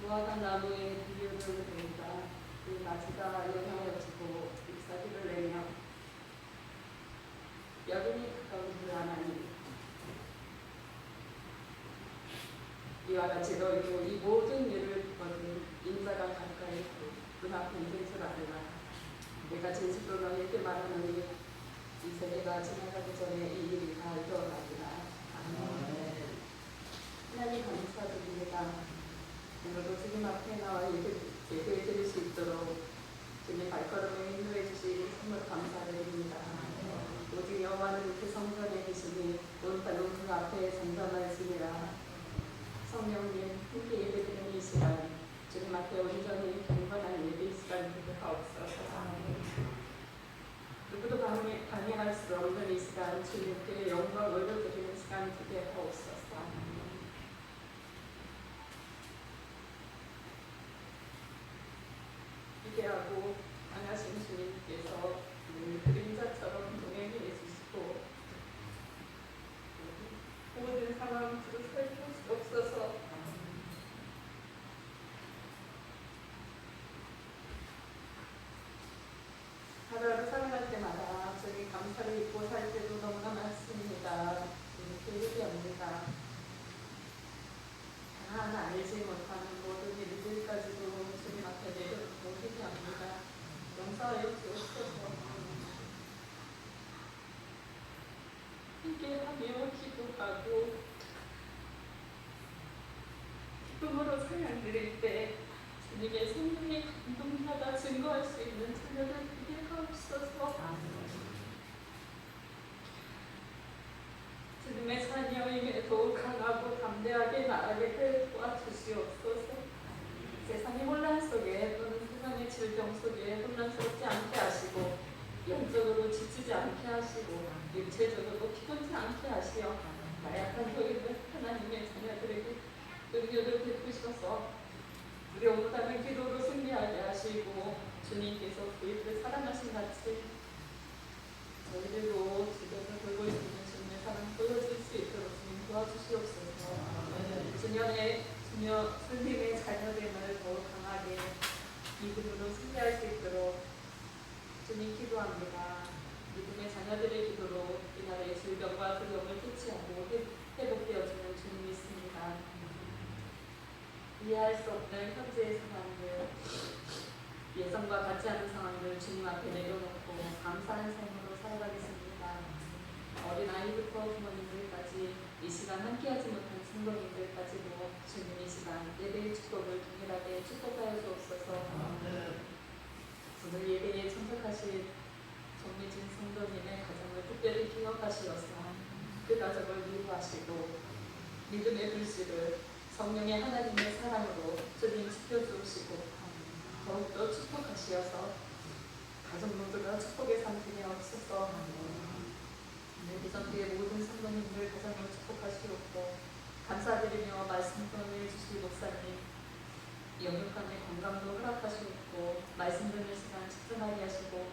무화과 나무에 비유를 드린다. 그 나무가 연하여지고 잎사귀를 내며 여름이 가까운 그 하나님, 이와 같이 너희도 이 모든 일을 보거든 인자가 가까이 있고 눈앞에 있는 줄 알라. 내가 진실로 너희에게 말하노니 이 세대가 지나가기 전에 이 일이 다 이루어가리라. 아멘. 하나님 감사드립니다. 오늘도 주님 앞에 나와 예배에 드릴 수 있도록 주님 발걸음을 인도해 주신 선물 감사드립니다. 오직 여호와는 그 성전에 계시니 온 땅은 그 앞에 잠잠하시니라. 성령님 함께 예배드리는 이 시간 주님 앞에 온전히 경건한 예배 시간 되게 하옵소서. 누구도 방해할 수 없는 이 시간 주님께 영광을 올려드리는 시간 되게 하옵소서. 위대하고 강하신 주님께서 그림자처럼 동행해 주시고 모든 상황을 살펴주옵소서. 하루하루 살아갈 때마다 주님 감사를 잊고 살 때도 너무나 많습니다. 주님께 회개합니다. 하나 알지 못하는 모든 일들까지도 주님 앞에 내려놓고 회개합니다. 용서하여 주옵소서. 함께하며 기도하고 기쁨으로 찬양 드릴 때 주님의 성령이 감동받아 증거할 수 있는 찬양을 드리게 하옵소서. 주님의 자녀임에 더욱 강하고 담대하게 나아가게 도와주시옵소서. 세상의 혼란 속에 또는 세상의 질병 속에 혼란스럽지 않게 하시고 영적으로 지치지 않게 하시고 육체적으로 피곤치 않게 하시어 나약한 저희들 하나님의 자녀들에게 능력을 베푸셔서 두려움보다는 기도로 승리하게 하시고 주님께서 저희들을 사랑하신 같이 저희들도 주변을 돌고 있는 주님의 사랑 보여줄 수 있도록 주님 도와주시옵소서. 주님의 자녀됨을 더욱 강하게 믿음으로 승리할 수 있도록 주님 기도합니다. 믿음의 자녀들의 기도로 이 나라의 질병과 두려움을 퇴치하고 회복되어지는 주님이 있습니다. 이해할 수 없는 현재의 상황들, 예상과 같지 않은 상황들 주님 앞에 내려놓고 감사하는 삶으로 살아가겠습니다. 어린아이부터 부모님들까지 이 시간 함께하지 못한 성도님들까지도 주님 이 시간 예배의 축복을 동일하게 축복하여 주옵소서. 오늘 예배에 참석하신 정미진 성도님의 가정을 특별히 기억하시어서 그 가정을 위로하시고 믿음의 불씨를 성령의 하나님의 사랑으로 주님 지켜주시고 더욱더 축복하시어서 가정 모두가 축복의 삶 되게 하옵소서. 예전뒤의 모든 성도님들 가정을 축복하시옵고 감사드리며 말씀 전해주실 목사님 영육간의 건강도 허락하시옵고 말씀 듣는 시간 집중하게 하시고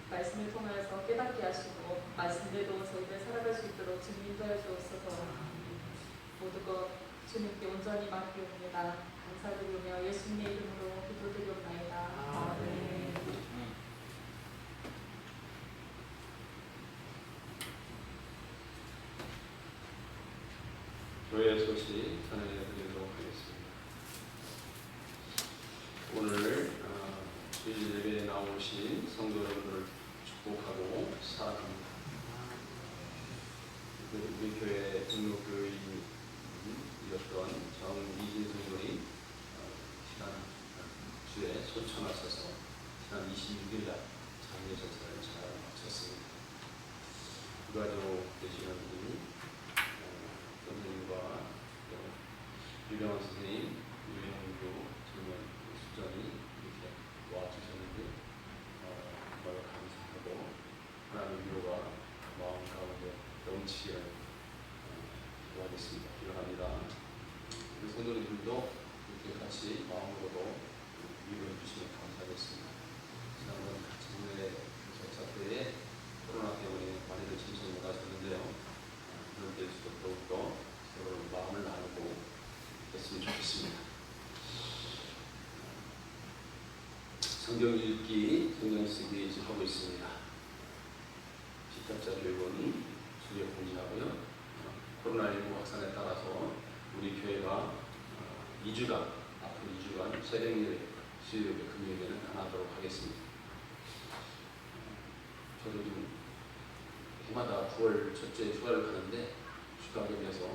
말씀을 통하여서 깨닫게 하시고 말씀대로 저희들 살아갈 수 있도록 주님 인도하여 주옵소서. 모두 것 주님께 온전히 맡기옵니다. 감사드리며 예수님의 이름으로 기도드리옵나이다. 아멘. 교회 소식 전해드리도록 하겠습니다. 오늘 주일 예배에 나오신 성도 여러분들을 축복하고 사랑합니다. 우리 교회 등록교인이었던 정이진 성도님 지난주에 소천하셔서 지난 26일 날 장례 절차를 잘 마쳤습니다. 그 가족 되시는 분이 선생님과 유병원 선생님, 유영도 정말 수전이 이렇게 와주셨는데 정말 감사하고 하나님의 위로가 마음 가운데 넘치기를 기도하겠습니다. 기도합니다. 우리 성도님들도 이렇게 같이 마음으로도 위로해 주시면 감사하겠습니다. 지난번 장례 절차 때에 코로나 때문에 많이들 친척 못 가셨는데요. 그럴 때일수록 더욱더 서로 마음을 나누고 했으면 좋겠습니다. 성경 읽기, 성경 쓰기 하고 있습니다. 집합자 교육은 주에 공지하고요. 코로나19 확산에 따라서 우리 교회가 2주간, 앞으로 2주간 새벽 예배, 수요일 예배, 금요 예배는 안 하도록 하겠습니다. 저도 좀 해마다 9월 첫째 휴가를 가는데 휴가 겸해서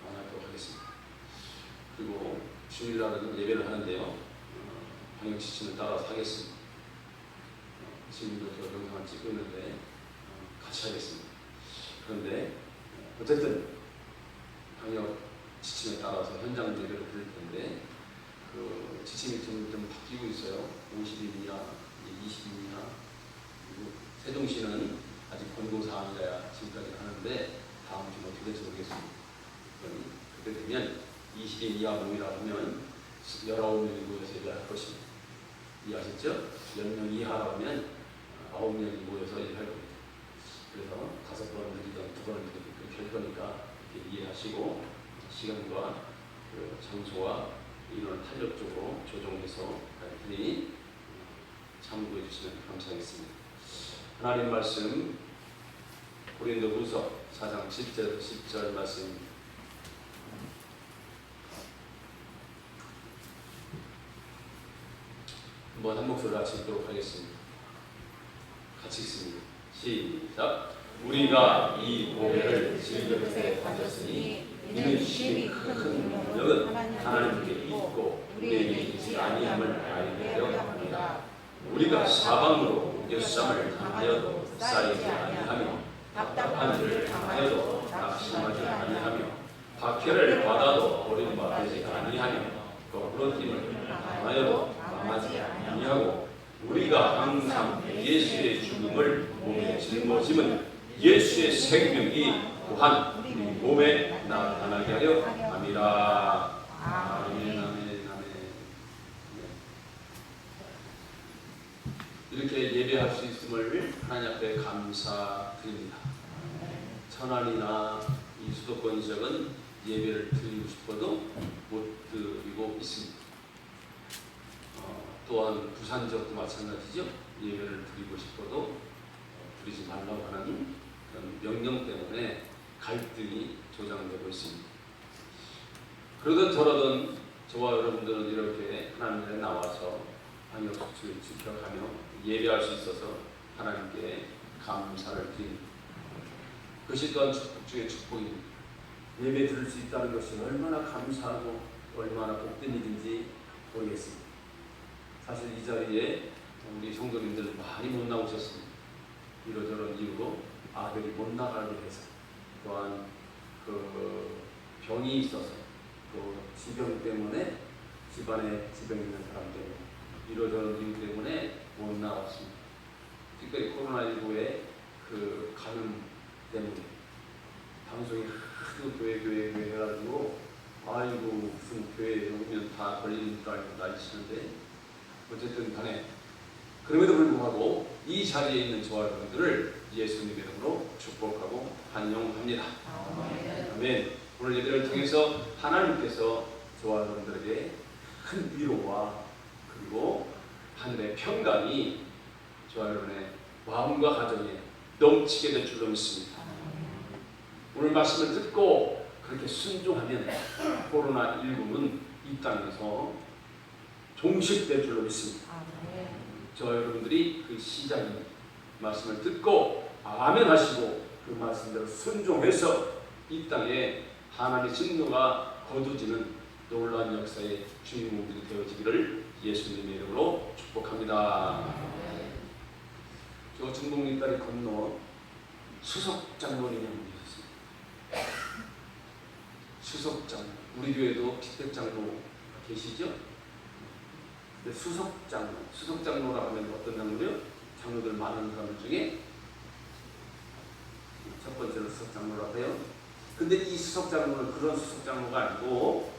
안 하도록 하겠습니다. 그리고 주일날은 예배를 하는데요. 방역 지침을 따라서 하겠습니다. 지금도 저 영상을 찍고 있는데 같이 하겠습니다. 그런데 어쨌든 방역 지침에 따라서 현장 예배를 드릴 텐데 그 지침이 좀 바뀌고 있어요. 50인 이하, 20인 이하. 그리고 세종시는 아직 권고사항이라 지금까지 하는데 다음 주는 어떻게 될지 모르겠습니다. 그때 되면 20인 이하 모이라 하면 19명이 모여서 예배할 것입니다. 이해하셨죠? 10명 이하라면 9명이 모여서 예배할 겁니다. 그래서 5번 드리던 2번 드리던 그렇게 할 거니까 이해하시고 시간과 그 장소와 인원을 탄력적으로 조정해서 할 테니 참고해 주시면 감사하겠습니다. 하나님 말씀 고린도후서 4장 10절 말씀입니다. 한번 한 목소리로 같이 읽도록 하겠습니다. 같이 읽습니다. 시작. 우리가 이 보배를 질그릇에 가졌으니 이는 심히 큰 능력은 하나님께 있고 우리에게 있지 아니함을 알게 하려 합니다. 우리가 사방으로 우겨쌈을 당하여도 쌓이지 아니하며 답답한 일을 당하여도 낙심하지 아니하며 박해를 받아도 버림받지 아니하며 거부러짐을 당하여도 망하지 아니하고 우리가 항상 예수의 죽음을 몸에 짊어짐은 예수의 생명이 또한 우리 몸에 나타나게 하려 함이라. 아멘, 아멘, 아멘. 이렇게 예배할 수 있음을 하나님 앞에 감사드립니다. 천안이나 이 수도권 지역은 예배를 드리고 싶어도 못 드리고 있습니다. 또한 부산 지역도 마찬가지죠. 예배를 드리고 싶어도 드리지 말라고 하는 그런 명령 때문에 갈등이 조장되고 있습니다. 그러든 저러든 저와 여러분들은 이렇게 하나님께 나와서 방역 수칙을 지켜가며 예배할 수 있어서 하나님께 감사를 드립니다. 그것이 또한 축복 중의 축복입니다. 예배 드릴 수 있다는 것이 얼마나 감사하고 얼마나 복된 일인지 모르겠습니다. 사실 이 자리에 우리 성도님들 많이 못 나오셨습니다. 이러저런 이유로 아들이 못 나가게 해서 또한 그 병이 있어서 또 지병 때문에 집안에 지병 있는 사람 때문에 이러저런 이유 때문에 못 나왔습니다. 특별히 코로나19의 그 감염 때문에 방송이 하도 교회 해가지고 아이고 무슨 교회에 오면 다 걸리는 줄 알고 난리치는데 어쨌든 간에 그럼에도 불구하고 이 자리에 있는 저와 여러분들을 예수님 이름으로 축복하고 환영합니다. 아멘. 오늘 예배를 통해서 하나님께서 저와 여러분들에게 큰 위로와 그리고 하늘의 평강이 저와 여러분의 마음과 가정에 넘치게 될 줄로 믿습니다. 오늘 말씀을 듣고 그렇게 순종하면 코로나19는 이 땅에서 종식될 줄로 믿습니다. 저와 여러분들이 그 시작입니다. 말씀을 듣고 아멘 하시고 그 말씀대로 순종해서 이 땅에 하나님의 진노가 거두지는 놀라운 역사의 주인공들이 되어지기를 예수님의 이름으로 축복합니다. 저 중국민 딸이 건너 수석 장로님이 계셨습니다. 수석 장로, 우리 교회도 피택 장로 계시죠? 근데 수석 장로라고 하면 어떤 장로요? 장로들 많은 사람 중에 첫 번째로 수석 장로라고 해요. 근데 이 수석 장로는 그런 수석 장로가 아니고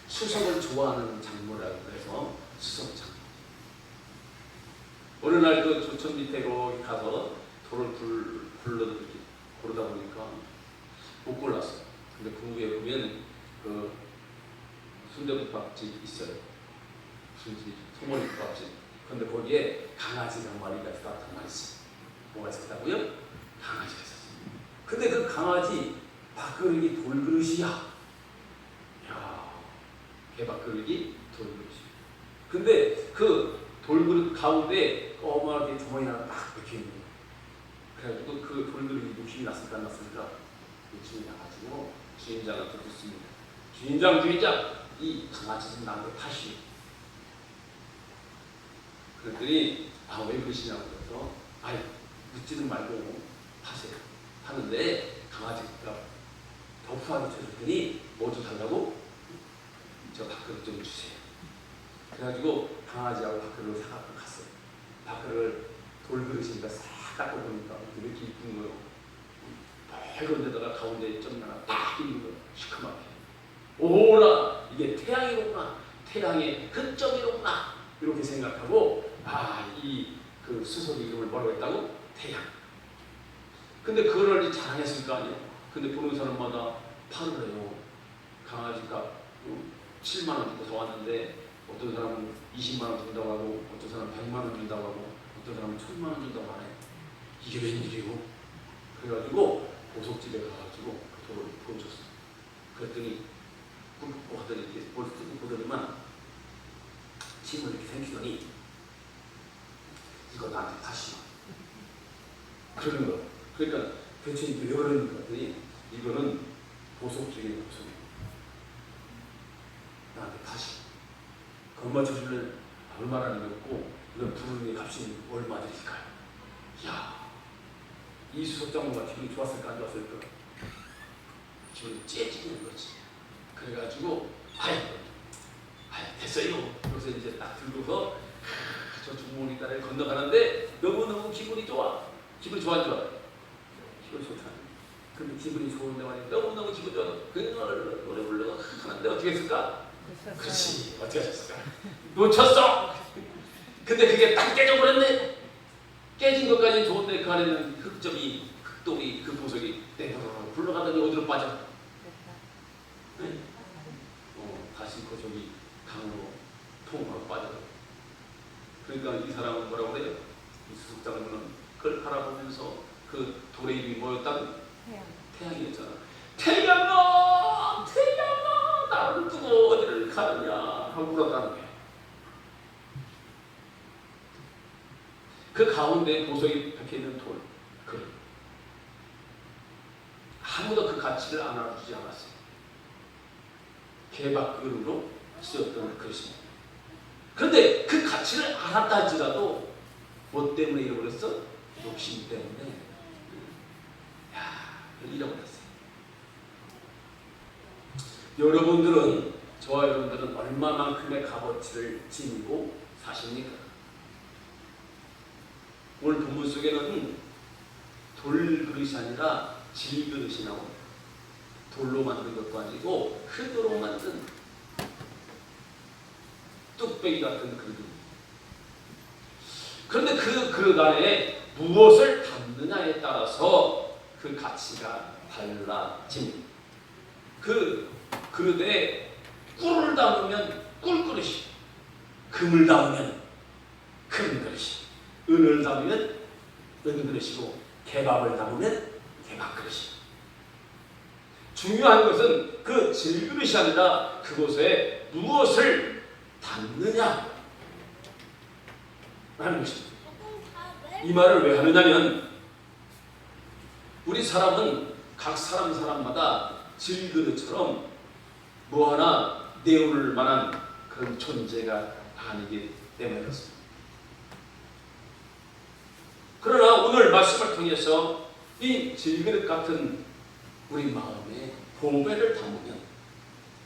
수석을 좋아하는 장로라고 해서 수석 장로. 어느 날 그 조천 밑에 거기 가서 돌을 고르다 보니까 못 골랐어요. 근데 그 위에 보면 그 순대국밥집 있어요. 소머리 같이. 그런데 거기에 강아지가 한 마리가 딱 한 마리 있어. 뭐가 있었다고요? 강아지가 있었어. 근데 그 강아지 밥그릇이 돌그릇이야. 야, 개밥그릇이 돌그릇이야. 근데 그 돌그릇 가운데 어마하게 주머니 하나 딱 박혀 있는 거야. 그래가지고 그 돌그릇이 욕심이 났을까 안 났을까? 욕심이 나가지고 주인장한테 묻습니다. 주인장, 이 강아지 좀 나한테 파시오. 그랬더니 왜 그러시냐고 그래서 묻지는 말고 파세요. 하는데 강아지가 격하게 쳐줬더니 뭐 좀 달라고? 저 밥그릇 좀 주세요. 그래가지고 강아지하고 밥그릇을 사갖고 갔어요. 밥그릇을 돌그릇이니까 싹 닦고 보니까 이렇게 이쁜 거요. 밝은 데다가 가운데 점 하나 딱 있는 거요. 시커멓게. 오라, 이게 태양이로구나. 태양의 흑점이로구나. 이렇게 생각하고 이 그 수석이 이름을 뭐라고 했다고? 태양. 근데 그거를 자랑했을 거 아니에요. 근데 보는 사람마다 팔을 해요. 강아지가 7만 원 주고 사왔는데 어떤 사람은 20만 원 준다고 하고 어떤 사람은 100만 원 준다고 하고 어떤 사람은 1000만 원 준다고 하네. 이게 웬일이고? 그래가지고 보석집에 가가지고 그 돌을 보여줬어. 그랬더니 꾹꾹 하더니 이렇게 뭘 쓰고 보더니만 침을 이렇게 삼키더니 이거 나한테 다시 그러는 거. 그러니까 대체 이게 왜 그러는 거 같더니 이거는 보석 중에 보석이에요. 나한테 다시 그것만 주시면 얼마나 이겼고 이건 부르는 값이 얼마 드릴까요? 이야, 이 수석장로가 기분이 좋았을까 안 좋았을까? 기분이 째지는 거지. 그래가지고 됐어요. 그래서 이제 딱 들고서 저 중문이 딸을 건너가는데 너무너무 기분이 좋아. 기분이 좋아 안 좋아? 기분이 좋다. 근데 기분이 좋은데 말이야. 너무너무 기분 좋아. 그 노래 부르고 하는데 어떻게 했을까? 그렇지. 어떻게 하셨을까? 놓쳤어. 근데 그게 딱 깨져버렸네. 깨진 것까지는 좋은데 그 안에는 흑점이, 흑돌이, 그 보석이 땡으로 굴러가더니 어디로 빠져? 네? 다시 그 저기 강으로 통으로 빠져요. 그러니까 이 사람은 뭐라고 그래요? 이 수석장로는 그걸 바라보면서 그 돌의 이름이 뭐였다고? 태양이었잖아. 태양아, 나를 두고 어디를 가느냐 하고 물었다는 거예요. 그 가운데 보석이 박혀있는 돌, 아무도 그 가치를 알아주지 않았어요. 개밥그릇으로 쓰였던 그릇입니다. 그런데 그 가치를 알았다 할지라도 뭐 때문에 잃어버렸어? 욕심 때문에 잃어버렸어요. 여러분들은, 저와 여러분들은 얼마만큼의 값어치를 지니고 사십니까? 오늘 본문 속에는 돌그릇이 아니라 질그릇이 나옵니다. 돌로 만든 것도 아니고 흙으로 만든 뚝배기 같은 그릇입니다. 그런데 그 그릇 안에 무엇을 담느냐에 따라서 그 가치가 달라집니다. 그 그릇에 꿀을 담으면 꿀그릇이, 금을 담으면 금그릇이, 은을 담으면 은그릇이고 개밥을 담으면 개밥그릇이. 중요한 것은 그 질그릇이 아니라 그곳에 무엇을 담느냐 라는 것입니다. 이 말을 왜 하느냐면 우리 사람은 각 사람마다 질그릇처럼 뭐 하나 내올 만한 그런 존재가 아니기 때문에 그렇습니다. 그러나 오늘 말씀을 통해서 이 질그릇 같은 우리 마음에 보배를 담으면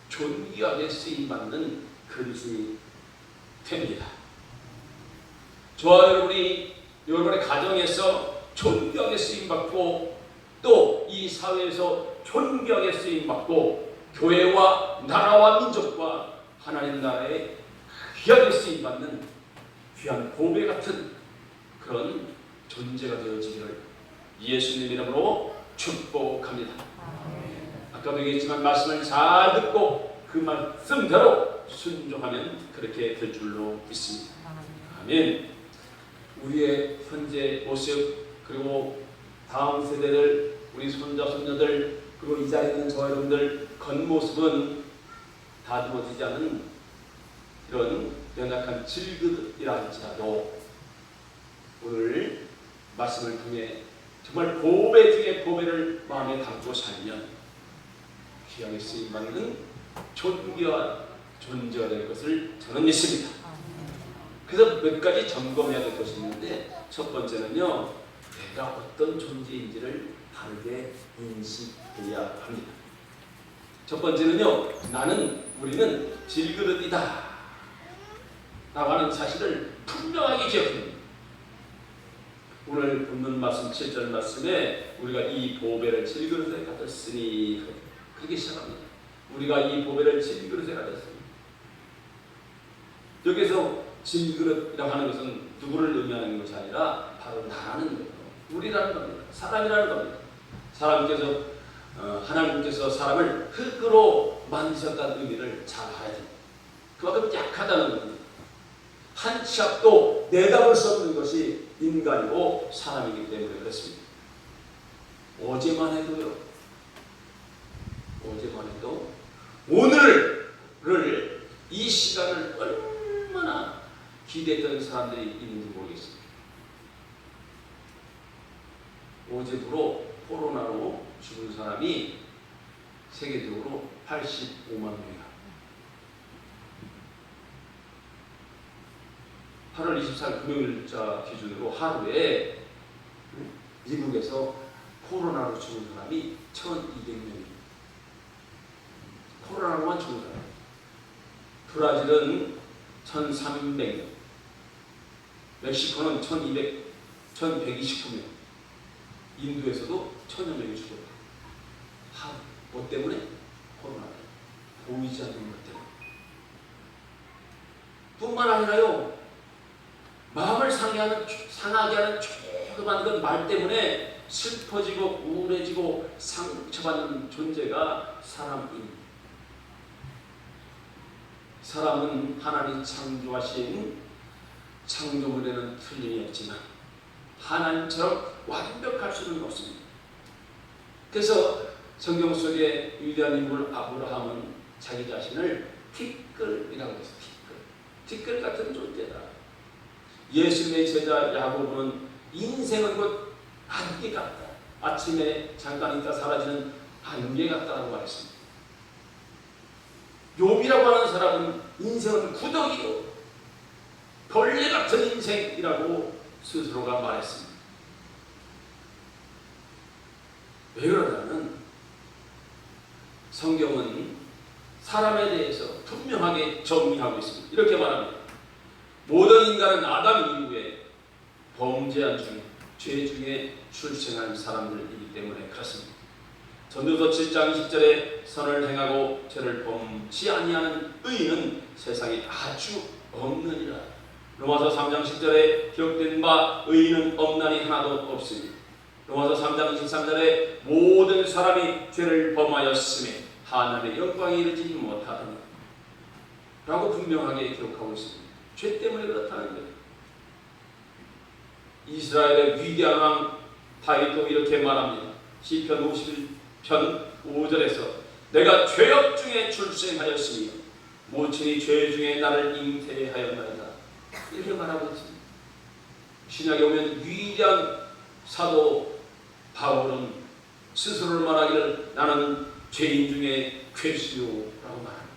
존귀하게 쓰임받는 그릇이 됩니다. 저와 여러분이 여러분의 가정에서 존귀하게 쓰임받고 또 이 사회에서 존귀하게 쓰임받고 교회와 나라와 민족과 하나님 나라에 귀하게 쓰임받는 귀한 보배 같은 그런 존재가 되어지기를 예수님 이름으로 축복합니다. 아까도 얘기했지만 말씀을 잘 듣고 그 말씀대로 순종하면 그렇게 될 줄로 믿습니다. 아멘. 우리의 현재 모습 그리고 다음 세대들 우리 손자 손녀들 그리고 이 자리에 있는 저와 여러분들 겉모습은 다듬어지지 않은 이런 연약한 질그릇이라 할지라도 오늘 말씀을 통해 정말 보배 중에 보배를 마음에 담고 살면 귀하게 쓰임받는 존귀한 존재가 될 것을 저는 믿습니다. 그래서 몇 가지 점검해야 될 것이 있는데 첫 번째는요, 내가 어떤 존재인지를 바르게 인식해야 합니다. 첫 번째는요, 우리는 질그릇이다 라고 하는 사실을 분명하게 기억합니다. 오늘 본문 말씀 7절 말씀에 우리가 이 보배를 질그릇에 가졌으니 그렇게 시작합니다. 우리가 이 보배를 질그릇에 가졌습니다. 여기서 질그릇이라고 하는 것은 누구를 의미하는 것이 아니라 바로 나라는 거예요. 우리라는 겁니다. 사람이라는 겁니다. 하나님께서 사람을 흙으로 만드셨다는 의미를 잘 알아야 됩니다. 그만큼 약하다는 겁니다. 한 치 앞도 내다볼 수 없는 것이 인간이고 사람이기 때문에 그렇습니다. 어제만 해도 오늘을 이 시간을 얼마나 기대했던 사람들이 있는지 모르겠습니다. 어제부로 코로나로 죽은 사람이 세계적으로 85만 명이다. 8월 24일 금요일자 기준으로 하루에 미국에서 코로나로 죽은 사람이 1,200명입니다. 코로나로만 죽은 사람. 브라질은 1,300명, 멕시코는 1,129명, 인도에서도 1,000여 명이 죽었다. 뭐 때문에? 코로나. 보이지 않는 것 때문에. 뿐만 아니라요, 마음을 상하게 하는 조그만 그 말 때문에 슬퍼지고 우울해지고 상처받는 존재가 사람입니다. 사람은 하나님 창조하신 창조물에는 틀림이 없지만 하나님처럼 완벽할 수는 없습니다. 그래서 성경 속에 위대한 인물 아브라함은 자기 자신을 티끌이라고 했어요. 티끌 같은 존재다. 예수님의 제자 야고보는 인생은 곧 안개 같다. 아침에 잠깐 있다 사라지는 안개 같다라고 말했습니다. 욥이라고 하는 사람은 인생은 구더기요, 벌레 같은 인생이라고 스스로가 말했습니다. 왜 그러냐면 성경은 사람에 대해서 분명하게 정의하고 있습니다. 이렇게 말합니다. 모든 인간은 아담 이후에 범죄한 중에 죄 중에 출생한 사람들이기 때문에 그렇습니다. 전도서 7장 20절에 선을 행하고 죄를 범치 아니하는 의인은 세상에 아주 없느니라. 로마서 3장 10절에 기록된 바 의인은 없나니 하나도 없습니다. 로마서 3장 23절에 모든 사람이 죄를 범하였음에 하나님의 영광에 이르지 못하더니 라고 분명하게 기록하고 있습니다. 죄 때문에 그렇다는 거예요. 이스라엘의 위대한 왕 다윗도 이렇게 말합니다. 시편 51편 5절에서 내가 죄업 중에 출생하였으며 모친이 죄 중에 나를 잉태하였나이다. 이렇게 말하고 있습니다. 신약에 오면 위대한 사도 바울은 스스로를 말하기를 나는 죄인 중에 괴수요라고 말합니다.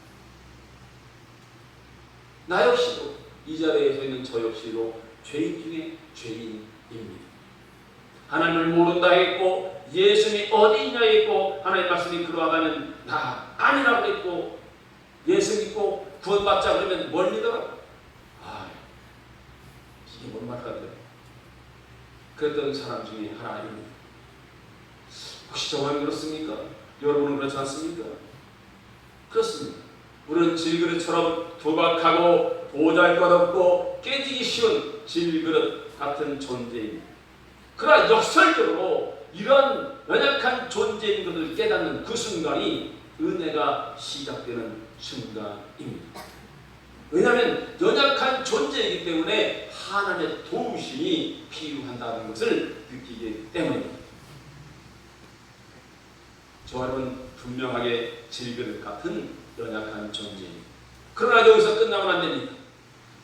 나 역시도 이 자리에 서 있는 저 역시도 죄인 중에 죄인입니다. 하나님을 모른다 했고 예수님이 어디 있냐 했고 하나님의 말씀이 그러하면 나 아니라고 했고 예수 믿고 구원받자 그러면 뭘 믿어라? 이게 뭔 말인가요? 그랬던 사람 중에 하나입니다. 혹시 저만 그렇습니까? 여러분은 그렇지 않습니까? 그렇습니다. 우리는 질그릇처럼 도박하고 보잘것없고 깨지기 쉬운 질그릇 같은 존재입니다. 그러나 역설적으로 이런 연약한 존재인 것을 깨닫는 그 순간이 은혜가 시작되는 순간입니다. 왜냐하면 연약한 존재이기 때문에 하나님의 도우심이 필요한다는 것을 느끼기 때문입니다. 저와 여러분 분명하게 질그릇 같은 연약한 존재입니다. 그러나 여기서 끝나면 안 됩니다.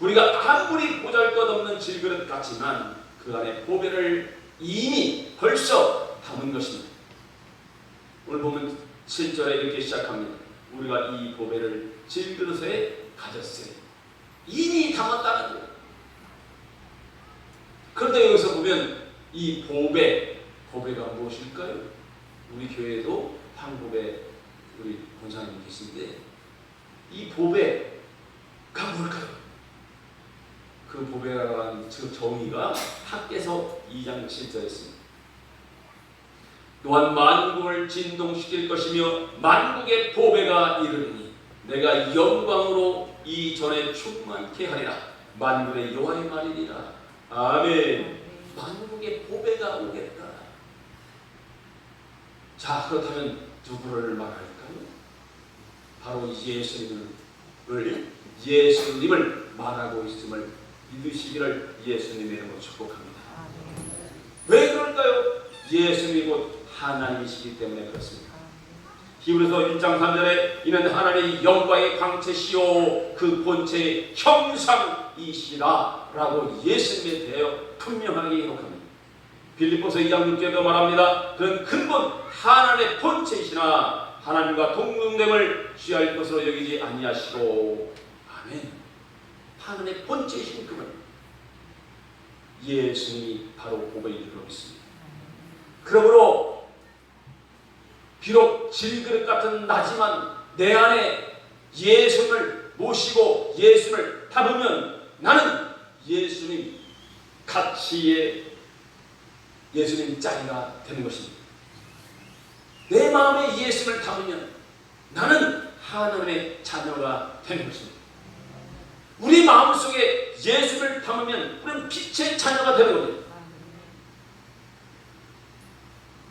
우리가 아무리 보잘것없는 질그릇 같지만 그 안에 보배를 이미 벌써 담은 것입니다. 오늘 보면 7절에 이렇게 시작합니다. 우리가 이 보배를 질그릇에 가졌으니 이미 담았다는 거예요. 그런데 여기서 보면 이 보배가 무엇일까요? 우리 교회에도 황보배 우리 권사님 계신데 이 보배가 뭘까요? 그 보배라는 정의가 학개서 2장 7절에 있습니다. 또한 만국을 진동시킬 것이며 만국의 보배가 이르리니 내가 영광으로 이전에 충만케 하리라. 만군의 여호와의 말이니라. 아멘. 만국의 보배가 오겠다. 자, 그렇다면 누구를 말할까요? 바로 예수님을 말하고 있음을 믿으시기를 예수님의 이름으로 축복합니다. 왜 그럴까요? 예수님이 곧 하나님이시기 때문에 그렇습니다. 히브리서 1장 3절에 이는 하나님의 영광의 광채시요 그 본체의 형상이시라 라고 예수님에 대하여 분명하게 기록합니다. 빌립보서 2장 6절에도 말합니다. 그는 근본 하나님의 본체이시나 하나님과 동등됨을 취할 것으로 여기지 아니하시고 아멘. 하나님의 본체이신 그분 예수님이 바로 보배인 줄로 믿습니다. 그러므로 비록 질그릇 같은 나지만 내 안에 예수님을 모시고 예수님을 담으면 나는 예수님 가치의 예수님 짝이가 되는 것입니다. 내 마음에 예수님을 담으면 나는 하나님의 자녀가 되는 것입니다. 우리 마음속에 예수를 담으면 우리는 빛의 자녀가 되는 겁니다.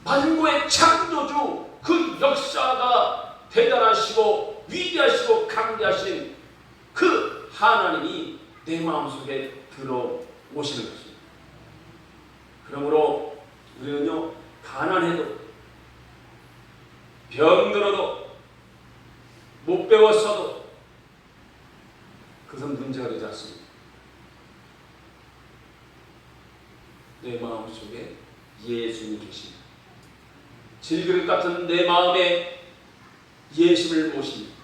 만국의 창조주 그 역사가 대단하시고 위대하시고 강대하신 그 하나님이 내 마음속에 들어오시는 것입니다. 그러므로 우리는요 가난해도 병들어도 못 배웠어도 그것은 문제가 되지 않습니다. 내 마음속에 예수님이 계십니다. 질그릇 같은 내 마음에 예수를 모십니다.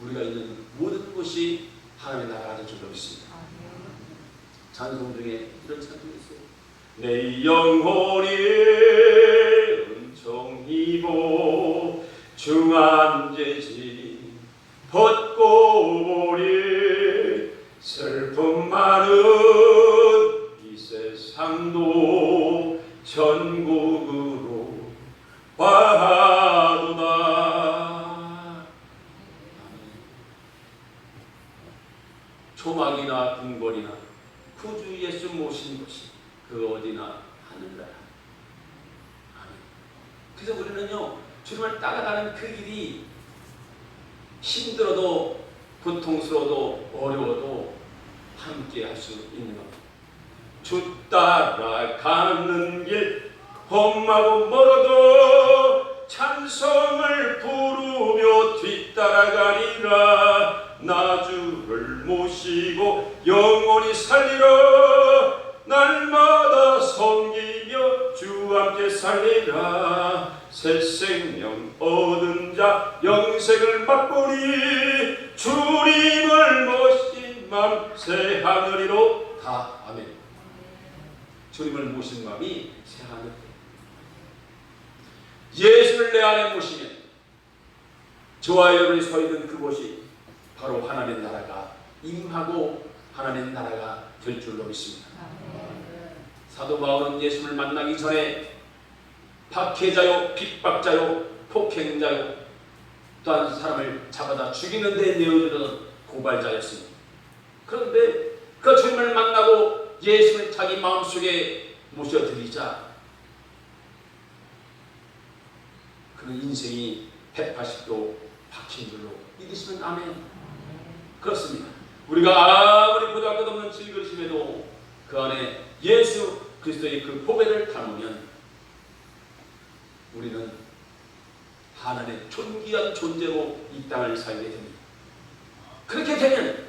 우리가 있는 모든 곳이 하나님의 나라가 될 줄로 믿습니다. 찬송 중에 이런 찬송이 있어요. 내 영혼이 은총이고 중한죄지 벗고 보리 슬픔 많은 이 세상도 천국으로 화하도다. 초막이나 궁궐이나 구주 예수 모신 것이 그 어디나 하늘나라. 그래서 우리는요 주님을 따라가는 그 길이 힘들어도 고통스러워도 어려워도 함께 할 수 있는 겁니다. 주 따라가는 길 험하고 멀어도 찬송을 부르며 뒤따라가리라. 나 주를 모시고 영원히 살리라. 날마다 섬기며 주 함께 살리라. 새 생명 얻은 자 영생을 맛보리. 주님을 모신 맘 새 하늘이로 다. 아멘. 주님을 모신 마음이 새 하늘. 예수를 내 안에 모시면 저와 여러분이 서 있는 그곳이 바로 하나님의 나라가 임하고 하나님의 나라가 될 줄로 믿습니다. 사도 바울은 예수를 만나기 전에 박해자요, 핍박자요, 폭행자요, 또한 사람을 잡아다 죽이는 데 내어주던 고발자였습니다. 그런데 그 주님을 만나고 예수를 자기 마음속에 모셔드리자 그는 인생이 180도 바뀐 줄로 믿으시면 아멘. 그렇습니다. 우리가 아무리 보잘것없는 질그릇임에도 그 안에 예수 그리스도의 그 보배를 담으면 우리는 하나님의 존귀한 존재로 이 땅을 살게 됩니다. 그렇게 되면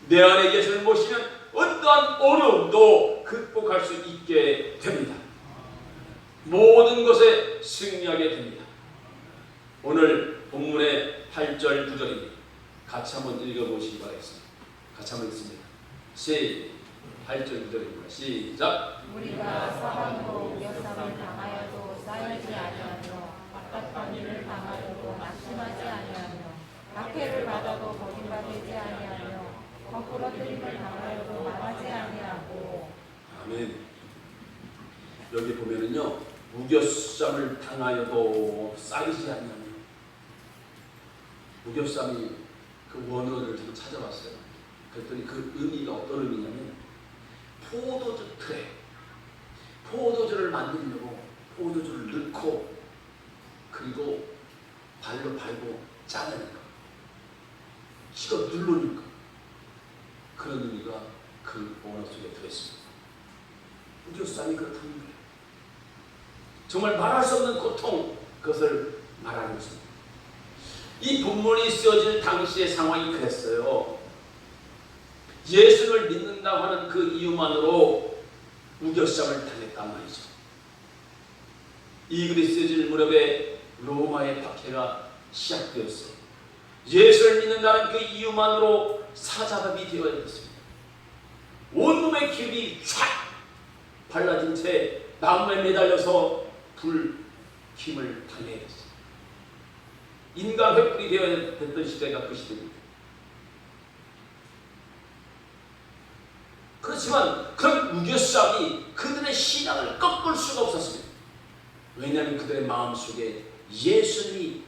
내 안에 예수를 모시면 어떠한 어려움도 극복할 수 있게 됩니다. 모든 것에 승리하게 됩니다. 오늘 본문의 8절 9절입니다. 같이 한번 읽어보시기 바라겠습니다. 같이 한번 읽습니다. 8절 9절입니다. 시작. 우리가 사방으로 우겨쌈을 당하여도 쌓이지 아니하며 답답한 일을 당하여도 낙심하지 아니하며 박해를 받아도 버림받지 아니하며 거꾸러뜨림을 당하여도 망하지 아니하고. 아멘. 여기 보면은요, 우겨쌈을 당하여도 쌓이지 아니하며, 우겨쌈이 그 원어를 좀 찾아봤어요. 그랬더니 그 의미가 어떤 의미냐면 포도주 틀에 포도주를 만들려고 포도주를 넣고 그리고 발로 밟고 짜내는 거, 실어 누르는 거, 그런 의미가 그 원어 속에 들어있습니다. 우겨쌈이 그렇다는 거예요. 정말 말할 수 없는 고통, 그것을 말하는 것입니다. 이 본문이 쓰여질 당시의 상황이 그랬어요. 예수를 믿는다고 하는 그 이유만으로 우겨쌈을 당했단 말이죠. 이 글이 쓰여질 무렵에 로마의 박해가 시작되었어요. 예수를 믿는다는 그 이유만으로 사자밥이 되어야 됐습니다. 온몸의 기름이 촥 발라진 채 나무에 매달려서 불킴을 당해야 됐어요. 인간 횃불이 되어야 됐던 시대가 그 시대입니다. 그렇지만 그런 우겨쌈이 그들의 신앙을 꺾을 수가 없었습니다. 왜냐하면 그들의 마음속에 예수님이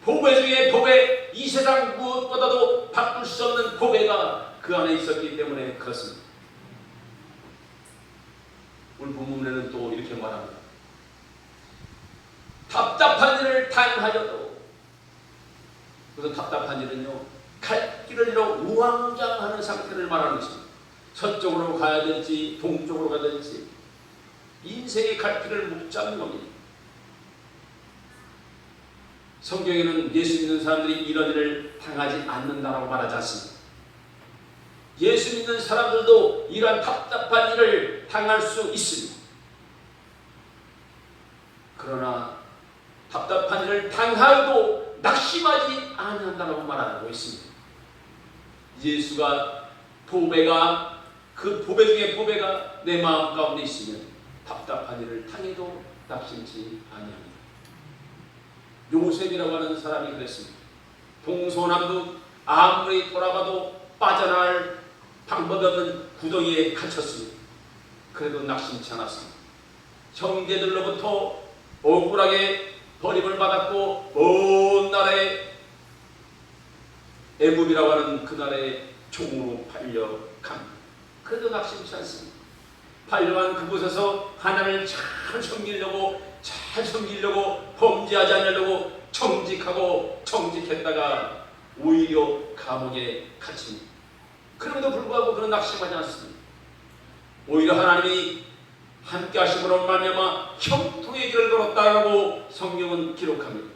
보배 중에 보배, 이 세상 무엇보다도 바꿀 수 없는 보배가 그 안에 있었기 때문에 그렇습니다. 오늘 본문에는 또 이렇게 말합니다. 답답한 일을 당하여도, 그래서 답답한 일은요, 갈 길을 잃어 우왕좌왕하는 상태를 말하는 것입니다. 서쪽으로 가야 될지 동쪽으로 가야 될지 인생의 갈 길을 못 잡는 겁니다. 성경에는 예수 믿는 사람들이 이런 일을 당하지 않는다라고 말하지 않습니다. 예수 믿는 사람들도 이러한 답답한 일을 당할 수 있습니다. 그러나 답답한 일을 당하여도 낙심하지 아니한다라고 말하고 있습니다. 예수가 보배가, 그 보배 중에 보배가 내 마음 가운데 있으면 답답한 일을 당해도 낙심치 아니합니다. 요셉이라고 하는 사람이 그랬습니다. 동서남북 아무리 돌아가도 빠져나갈 방법이 없는 구덩이에 갇혔습니다. 그래도 낙심치 않았습니다. 형제들로부터 억울하게 버림을 받았고 온 나라에 애굽이라고 하는 그 나라의 종으로 팔려갑니다. 그래도 낙심치 않습니다. 팔려간 그곳에서 하나님을 잘 섬기려고 범죄하지 않으려고 정직했다가 오히려 감옥에 갇힙니다. 그럼에도 불구하고 그는 낙심하지 않습니다. 오히려 하나님이 함께 하심으로 말미암아 형통의 길을 걸었다라고 성경은 기록합니다.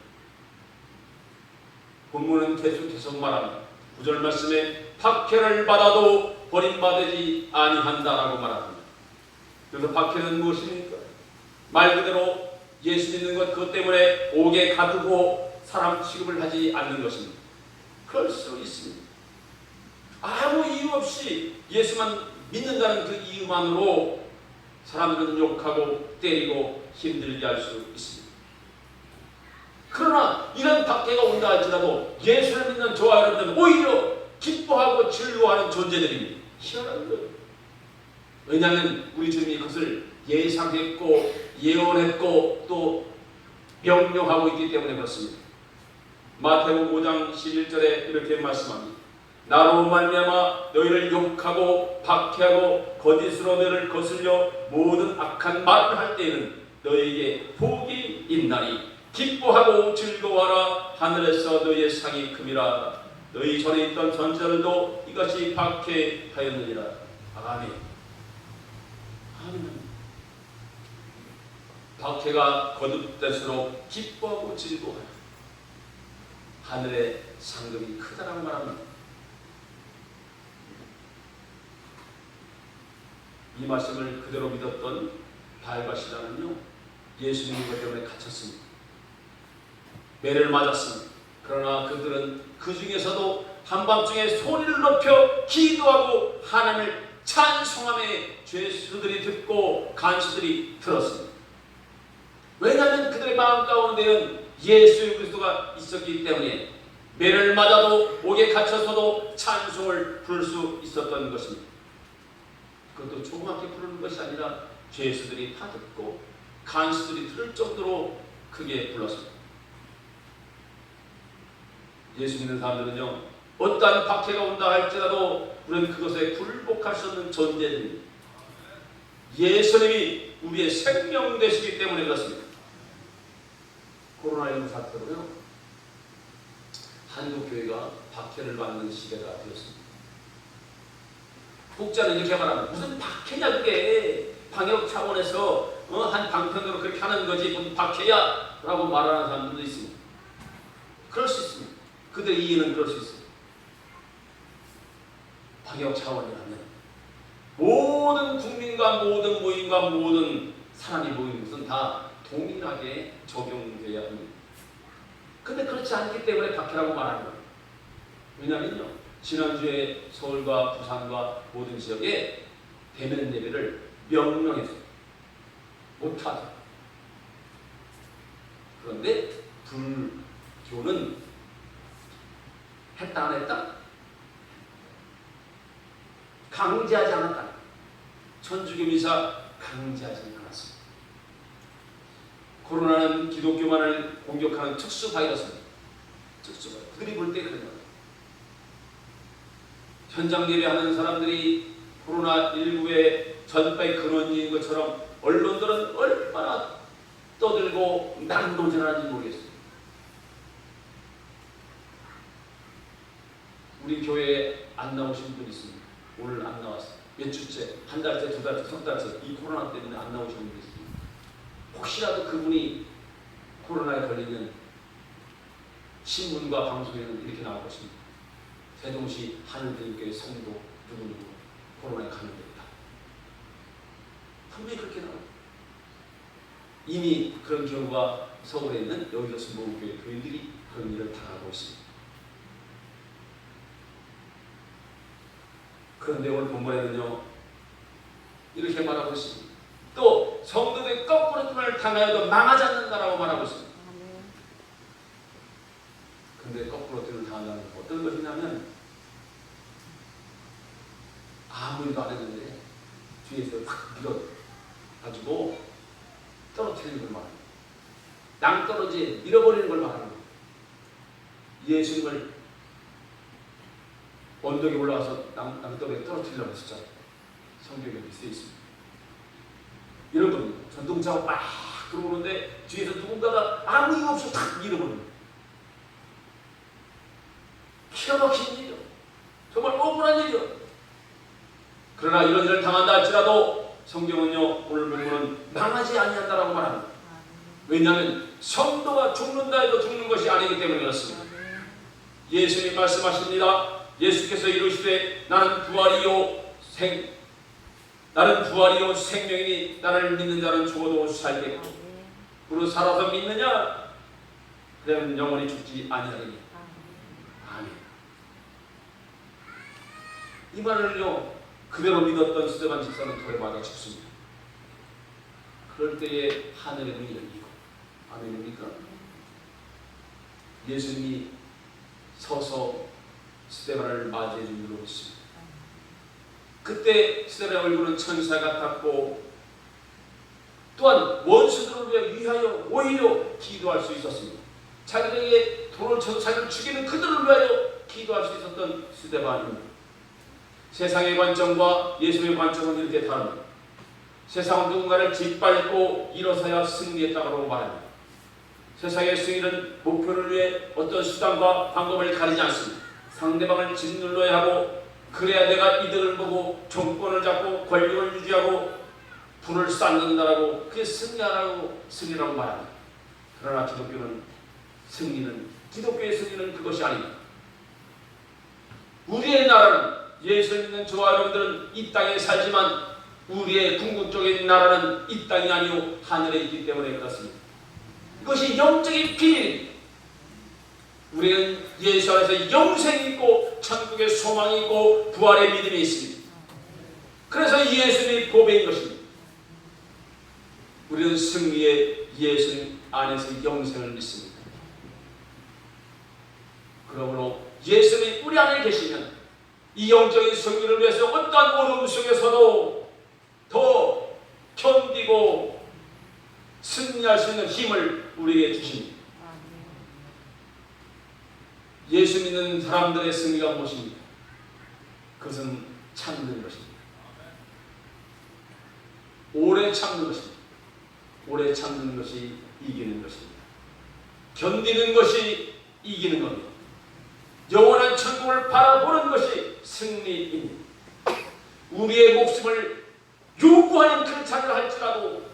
본문은 계속 말합니다. 9절 말씀에 박해를 받아도 버림받지 아니한다라고 말합니다. 그래서 박해는 무엇입니까? 말 그대로 예수 믿는 것, 그것 때문에 옥에 가두고 사람 취급을 하지 않는 것입니다. 그럴 수 있습니다. 아무 이유 없이 예수만 믿는다는 그 이유만으로 사람들은 욕하고 때리고 힘들게 할 수 있습니다. 그러나 이런 박해가 온다 할지라도 예수를 믿는 저와 여러분들은 오히려 기뻐하고 즐거워하는 존재들입니다. 희한한 거예요. 왜냐하면 우리 주님이 그것을 예상했고 예언했고 또 명령하고 있기 때문에 그렇습니다. 마태복음 5장 11절에 이렇게 말씀합니다. 나로 말미암아 너희를 욕하고 박해하고 거짓으로 너희를 거슬려 모든 악한 말을 할 때에는 너희에게 복이 있나니 기뻐하고 즐거워하라. 하늘에서 너희의 상이 큼이라. 너희 전에 있던 전자들도 이것이 박해하였느니라. 아멘. 아멘. 박해가 거듭될수록 기뻐하고 즐거워요. 하늘의 상급이 크다라고 말합니다. 이 말씀을 그대로 믿었던 바알과 시라는요, 예수님인 것 때문에 갇혔습니다. 매를 맞았습니다. 그러나 그들은 그 중에서도 한밤중에 소리를 높여 기도하고 하나님을 찬송함에 죄수들이 듣고 간수들이 들었습니다. 왜냐하면 그들의 마음 가운데는 예수 그리스도가 있었기 때문에 매를 맞아도 옥에 갇혀서도 찬송을 부를 수 있었던 것입니다. 그것도 조그맣게 부르는 것이 아니라 죄수들이 다 듣고 간수들이 들을 정도로 크게 불렀습니다. 예수 믿는 사람들은요, 어떠한 박해가 온다 할지라도 우리는 그것에 굴복할 수 없는 존재들입니다. 예수님이 우리의 생명 되시기 때문에 그렇습니다. 코로나19 사태로요, 한국 교회가 박해를 받는 시대가 되었습니다. 독자는 이렇게 말합니다. 무슨 박해냐 그게, 방역 차원에서 한 방편으로 그렇게 하는 거지 무슨 박해야 라고 말하는 사람들도 있습니다. 그럴 수 있습니다. 그들의 이해는 그럴 수 있습니다. 방역 차원이라면 모든 국민과 모든 모임과 모든 사람이 모이는 것은 다 동일하게 적용돼야 합니다. 근데 그렇지 않기 때문에 박해라고 말하는 거예요. 왜냐면요, 지난주에 서울과 부산과 모든 지역에 대면 예배를 명령했어요. 못하다. 그런데 불교는 했다 안 했다? 강제하지 않았다. 천주교 미사 강제하지 않았습니다. 코로나는 기독교만을 공격하는 특수 바이러스입니다. 특수 바이러스. 그들이 볼 때 그런 거예요. 현장 예배하는 사람들이 코로나19의 전파의 근원인 것처럼 언론들은 얼마나 떠들고 난도전하는지 모르겠어요. 우리 교회에 안 나오신 분이 있습니다. 오늘 안 나왔어요. 몇 주째, 한 달째, 두 달째, 석 달째 이 코로나 때문에 안 나오신 분이 있습니다. 혹시라도 그분이 코로나에 걸리면 신문과 방송에는 이렇게 나올 것입니다. 세종시 하늘교회 성도 누구누구 코로나에 감염됐다. 분명히 그렇게 나와요. 이미 그런 경우가 서울에 있는 여의도 순복음교회 교인들이 그런 일을 당하고 있습니다. 그런데 오늘 본문에는요, 이렇게 말하고 있습니다. 또 성도들이 거꾸로 뜸을 당하여도 망하지 않는다라고 말하고 있습니다. 근데 거꾸로 뜸을 당한다는 건 어떤 것이냐면, 아무 일도 안 했는데 뒤에서 확 밀어가지고 떨어뜨리는 걸 말합니다. 낭떠러지에 밀어버리는 걸 말합니다. 예수님을 언덕에 올라가서 낭떠러지에 떨어뜨리려고 했었잖아요. 성경에 쓰여 있습니다. 이런 겁니다. 전동차가 막 들어오는데 뒤에서 누군가가 아무 이유 없이 탁 밀어버립니다. 기가 막힌 일이죠. 정말 억울한 일이죠. 그러나 이런 일을 당한다 할지라도 성경은요, 오늘 본문은 망하지 아니한다라고 말합니다. 왜냐하면 성도가 죽는다 해도 죽는 것이 아니기 때문에 그렇습니다. 예수님 말씀하십니다. 예수께서 이르시되 나는 부활이요 생명이니 나를 믿는 자는 죽어도 살겠고 그로 살아서 믿느냐 그러면 영원히 죽지 아니하리니. 아멘. 이 말을요 그대로 믿었던 스데반 집사는 돌에 맞아 죽습니다. 그럴 때에 하늘의 문이 열리고. 아멘입니까? 예수님이 서서 스데반을 맞이해 준 줄로 믿습니다. 그때 스데반의 얼굴은 천사 같았고 또한 원수들을 위하여 오히려 기도할 수 있었습니다. 자기에게 돌을 쳐서 자기를 죽이는 그들을 위하여 기도할 수 있었던 스데반입니다. 세상의 관점과 예수의 관점은 이렇게 다릅니다. 세상은 누군가를 짓밟고 일어서야 승리했다고 말합니다. 세상의 승리는 목표를 위해 어떤 수단과 방법을 가리지 않습니다. 상대방을 짓눌러야 하고 그래야 내가 이득을 보고 정권을 잡고 권력을 유지하고 불을 쌓는다라고 그게 승리라고 말합니다. 그러나 기독교의 승리는 그것이 아니다. 우리의 나라는 예수 믿는 저와 여러분들은 이 땅에 살지만 우리의 궁극적인 나라는 이 땅이 아니요 하늘에 있기 때문에 그렇습니다. 이것이 영적인 비밀입니다. 우리는 예수 안에서 영생이 있고 천국의 소망이 있고 부활의 믿음이 있습니다. 그래서 예수님이 보배인 것입니다. 우리는 승리의 예수님 안에서 영생을 믿습니다. 그러므로 예수님이 우리 안에 계시면 이 영적인 승리를 위해서 어떠한 어려움 속에서도 더 견디고 승리할 수 있는 힘을 우리에게 주십니다. 예수 믿는 사람들의 승리가 무엇입니까? 그것은 참는 것입니다. 오래 참는 것입니다. 오래 참는 것이 이기는 것입니다. 견디는 것이 이기는 겁니다. 영원한 천국을 바라보는 것이 승리입니다. 우리의 목숨을 요구하는 그 자리를 할지라도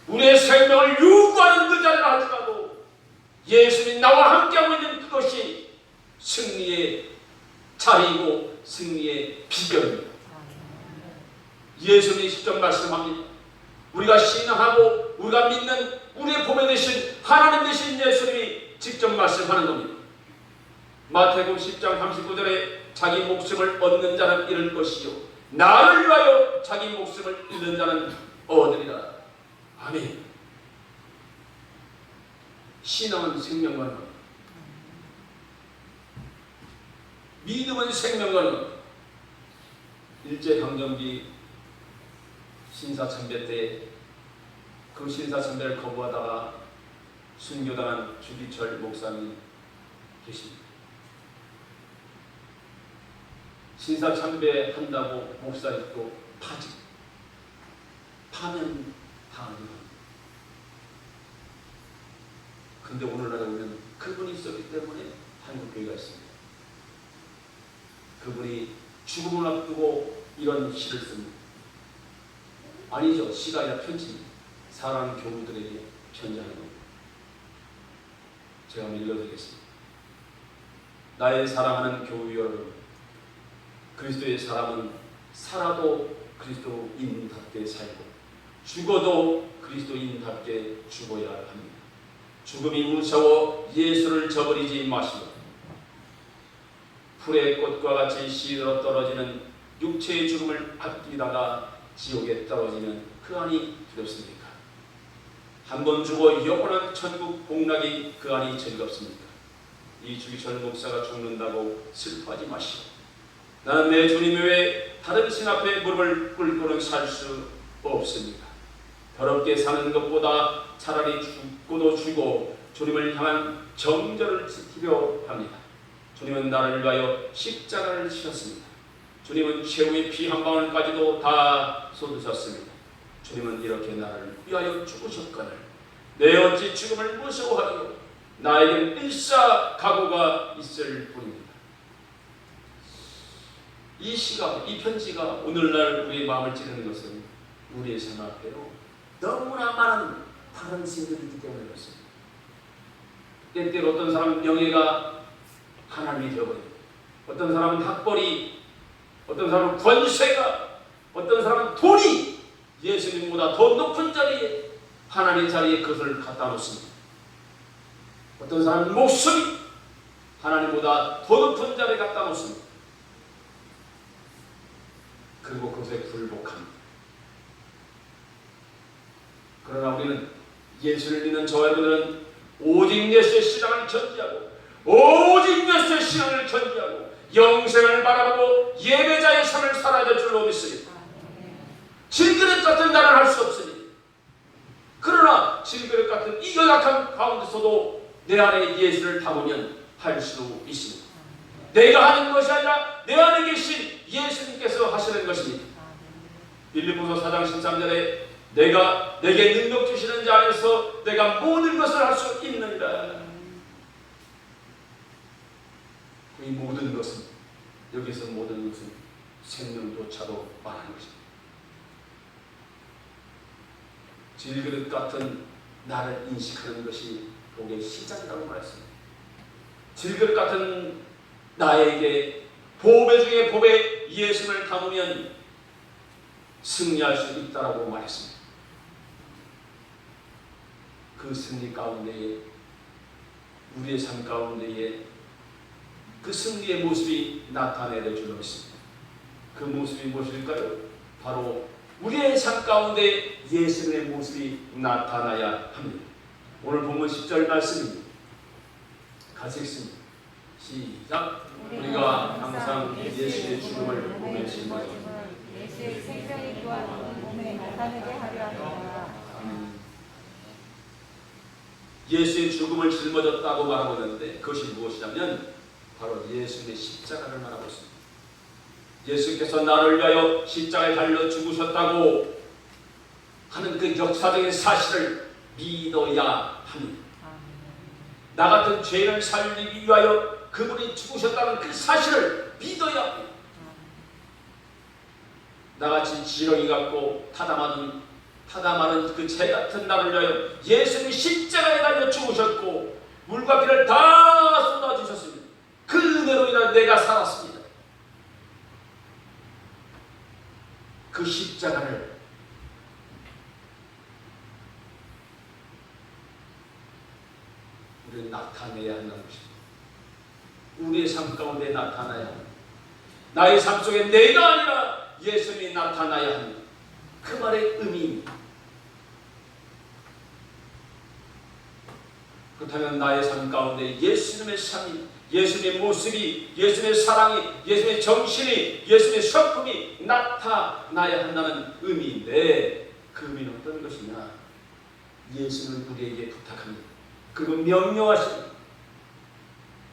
우리의 생명을 요구하는 그 자리를 할지라도 예수님이 나와 함께하고 있는 그것이 승리의 자리이고 승리의 비결입니다. 예수님이 직접 말씀합니다. 우리가 신앙하고 우리가 믿는 우리의 보배 되신 하나님 되신 예수님이 직접 말씀하는 겁니다. 마태복음 10장 39절에 자기 목숨을 얻는 자는 잃을 것이요 나를 위하여 자기 목숨을 잃는 자는 얻으리라. 아멘. 신앙은 생명과 겁니다. 믿음은 생명과 겁니다. 일제강점기 신사참배 때 그 신사참배를 거부하다가 순교당한 주기철 목사님이 계십니다. 신사참배 한다고 목사님도 파면 당하는 겁니다. 근데 오늘날에 우리는 그분이 있었기 때문에 한국교회가 있습니다. 그분이 죽음을 앞두고 이런 시를 씁니다. 아니죠. 시가 아니라 편지입니다. 사랑 교우들에게 편지하는 겁니다. 제가 한번 읽어드리겠습니다. 나의 사랑하는 교우 여러분, 그리스도의 사람은 살아도 그리스도인답게 살고 죽어도 그리스도인답게 죽어야 합니다. 죽음이 무서워 예수를 저버리지 마시고 풀의 꽃과 같이 시들어 떨어지는 육체의 죽음을 아끼다가 지옥에 떨어지면 그 안이 두렵습니까? 한번 죽어 영원한 천국 복락이 그 안이 즐겁습니까? 이 주기철 목사가 죽는다고 슬퍼하지 마시고 나는 내 주님 외에 다른 신 앞에 무릎을 꿇고는 살 수 없습니다. 더럽게 사는 것보다 차라리 죽고도 죽고 주님을 향한 정절을 지키려 합니다. 주님은 나를 위하여 십자가를 지셨습니다. 주님은 최후의 피 한 방울까지도 다 쏟으셨습니다. 주님은 이렇게 나를 위하여 죽으셨거늘 내 어찌 죽음을 무서워하리요. 나에겐 일사각오가 있을 뿐입니다. 이 시가, 이 편지가 오늘날 우리의 마음을 찌르는 것은 우리의 삶 앞에로 너무나 많은 다른 신들이 있기 때문에 그렇습니다. 때때로 어떤 사람은 명예가 하나님이 되어버립니다. 어떤 사람은 학벌이, 어떤 사람은 권세가, 어떤 사람은 돈이 예수님보다 더 높은 자리에 하나님 자리에 그것을 갖다 놓습니다. 어떤 사람은 목숨이 하나님보다 더 높은 자리에 갖다 놓습니다. 그리고 그것에 굴복합니다. 그러나 우리는 예수를 믿는 저와 여러분들은 오직 예수의 신앙을 견지하고 오직 예수의 신앙을 견지하고 영생을 바라보고 예배자의 삶을 살아야 될 줄로 믿습니다. 질그릇 같은 나는 할 수 없으니 그러나 질그릇 같은 이 연약한 가운데서도 내 안에 예수를 담으면 할 수 있습니다. 내가 하는 것이 아니라 내 안에 계신 예수님께서 하시는 것입니다. 빌립보서 4장 13절에 내게 능력 주시는 자 안에서 내가 모든 것을 할 수 있느니라. 이 모든 것은 여기서 모든 것은 생명조차도 말하는 것입니다. 질그릇 같은 나를 인식하는 것이 복의 시작이라고 말했습니다. 질그릇 같은 나에게 보배 중에 보배 예수를 담으면 승리할 수 있다라고 말했습니다. 그 승리 가운데에 우리의 삶 가운데에 그 승리의 모습이 나타내려 주고 있습니다. 그 모습이 무엇일까요? 바로 우리의 삶 가운데 예수님의 모습이 나타나야 합니다. 오늘 본문 10절 말씀입니다. 같이 읽습니다. 시작. 우리가 항상 예수의 죽음을 몸에 짊어지고 예수의 생명이 또한 몸에 나타나게 하려 합니다. 예수의 죽음을 짊어졌다고 말하고 있는데 그것이 무엇이냐면 바로 예수님의 십자가를 말하고 있습니다. 예수께서 나를 위하여 십자가에 달려 죽으셨다고 하는 그 역사적인 사실을 믿어야 합니다. 나 같은 죄인을 살리기 위하여 그분이 죽으셨다는 그 사실을 믿어야 합니다. 나같이 지렁이 같고 타담하는 그 죄 같은 나를 위하여 예수님이 십자가에 달려 죽으셨고 물과 피를 다 쏟아주셨습니다. 그 은혜로 인하여 내가 살았습니다. 그 십자가를 우리는 나타내야 한다는 것입니다. 우리의 삶 가운데 나타나야 합니다. 나의 삶 속에 내가 아니라 예수님이 나타나야 합니다. 그 말의 의미입니다. 그렇다면 나의 삶 가운데 예수님의 삶이, 예수님의 모습이, 예수님의 사랑이, 예수님의 정신이, 예수님의 성품이 나타나야 한다는 의미인데 그 의미는 어떤 것이냐? 예수는 우리에게 부탁합니다. 그리고 명령하십니다.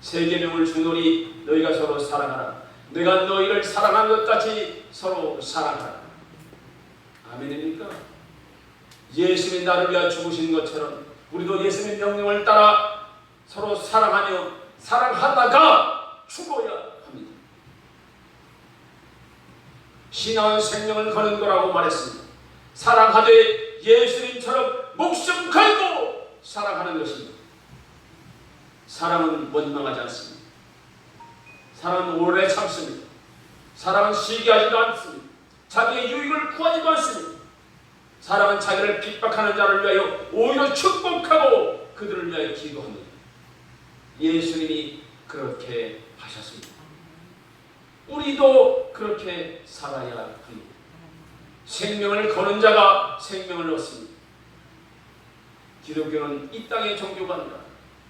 세 계명을 주노니 너희가 서로 사랑하라. 내가 너희를 사랑한 것 같이 서로 사랑하라. 아멘입니까? 예수님이 나를 위하여 죽으신 것처럼 우리도 예수님의 명령을 따라 서로 사랑하며 사랑하다가 죽어야 합니다. 신앙은 생명을 거는 거라고 말했습니다. 사랑하되 예수님처럼 목숨 걸고 사랑하는 것입니다. 사랑은 원망하지 않습니다. 사랑은 오래 참습니다. 사랑은 시기하지도 않습니다. 자기의 유익을 구하지도 않습니다. 사랑은 자기를 핍박하는 자를 위하여 오히려 축복하고 그들을 위하여 기도합니다. 예수님이 그렇게 하셨습니다. 우리도 그렇게 살아야 합니다. 생명을 거는 자가 생명을 얻습니다. 기독교는 이 땅의 종교가 아니라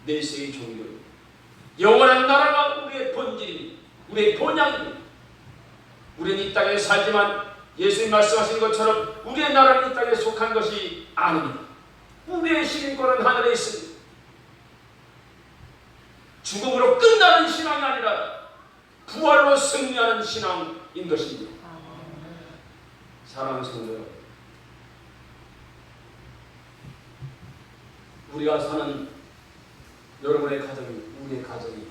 내세의 종교입니다. 영원한 나라가 우리의 본질입니다. 우리의 본향입니다. 우리는 이 땅에 살지만 예수님 말씀하신 것처럼 우리의 나라는 이 땅에 속한 것이 아닙니다. 우리의 시민권은 하늘에 있습니다. 죽음으로 끝나는 신앙이 아니라 부활로 승리하는 신앙인 것입니다. 사랑하는 성도 여러분, 우리가 사는 여러분의 가정이, 우리의 가정이